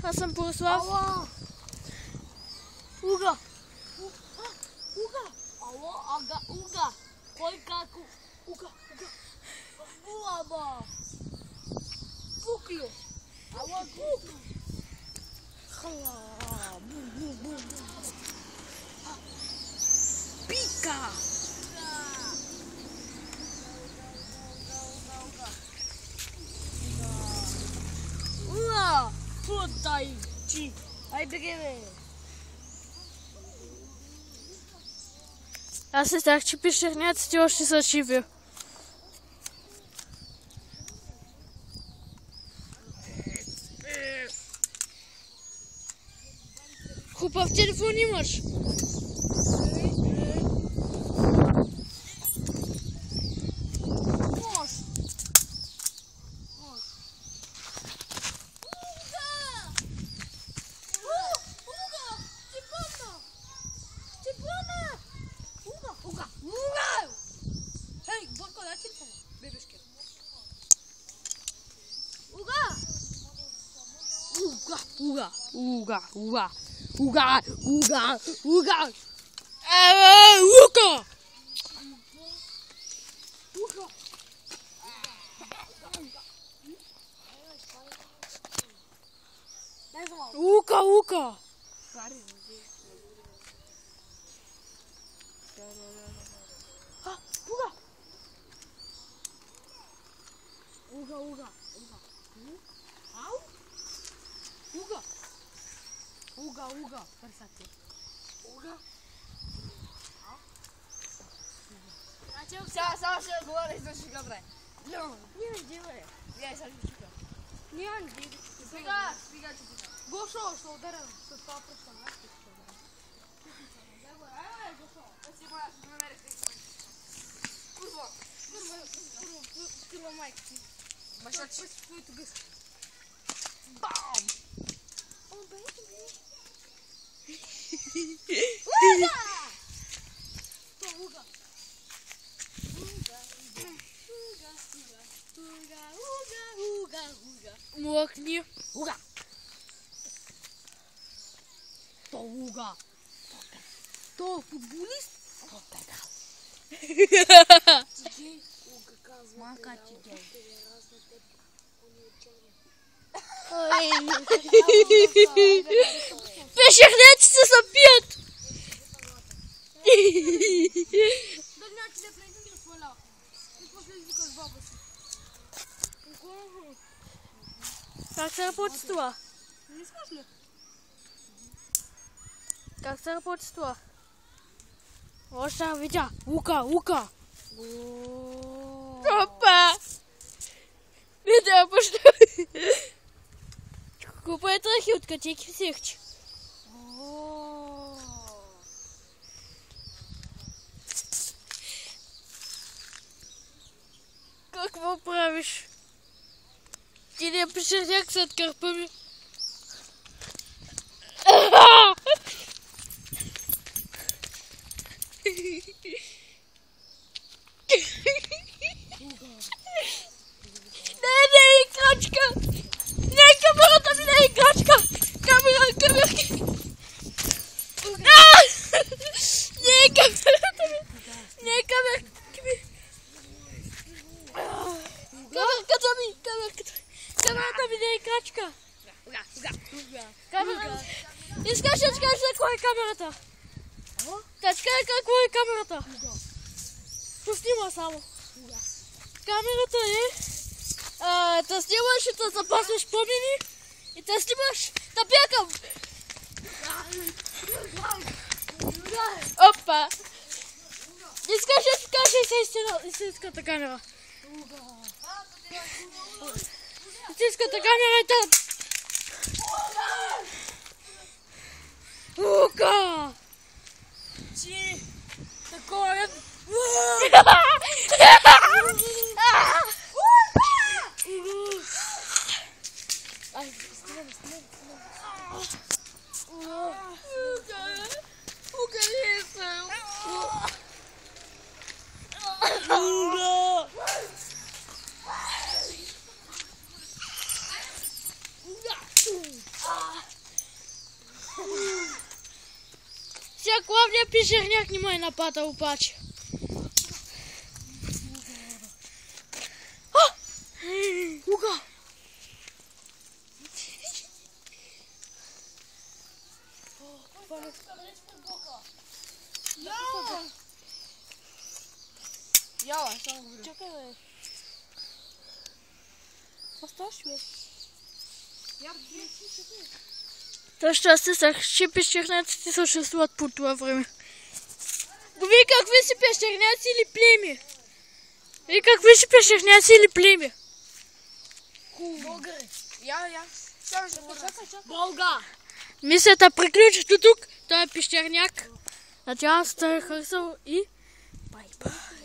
Аз съм Борислав. Уга. Уга. Ало, ага, уга. Кой како? Уга. Уаба. Пуклю. Ало, пуклю. Хала. Пика. Уа. Подай ти. Ай, беге. Аз се страх, че пещерняците още са живи. Хубав телефон имаш. Уга. Ука. Уга. Ау? Уга. Красоте. Уга. Сега ще говориш за шига, бре. Не делай. Гледай, сега ще шига. Не. Сега, че ти. Гошо, ще ударя с това пръста. Айде, Гошо. Да си моя, ще намериш тези. Курво. Първа майка ти. Башачи. Твоето гъс. Бам! Млъкни. Уга. То уга. То футболист. То педал. Уга казва. Мака ти дел. Пещерняците се пият. Дърнячите преди да сваля. И после извикаш баба си. Как се работи с това? Не искаш ли? Как се работи с това? Още видя. Ука. Опа! Не трябва пъщо. Купа е трахи от катеки всехче. Какво правиш? Ти не пещерняк след кърпа ми. Не е играчка! Не е камерата ми, не е играчка! Камера! Не е камерата ми! Не е камерата ми! Камерата ми не е играчка! Камерата! Искаш да ти кажа какво е камерата? Да ти кажа какво е камерата? Поснима само. Камерата е да снимаш и да запазваш спомени и да снимаш да бягам. Опа! Искаш да ти кажа истинската камера. Истинската камера е там. Ука! Ти! Такова е... Ай, стреляй. Сега главният пещерняк не ме е нападал обаче. Кога? Яла, само говорю. Чакай, бе. Какво ставаш, бе? Точно аз се сах, че пещерняците съществуват по това време. Вие какви си пещерняци или племи? Вие какви си пещерняци или племи? Българи. Я. Само ще върна. Бълга! Мисията приключи до тук. Той е пещерняк. Надявам се да е харесал и бай-бай.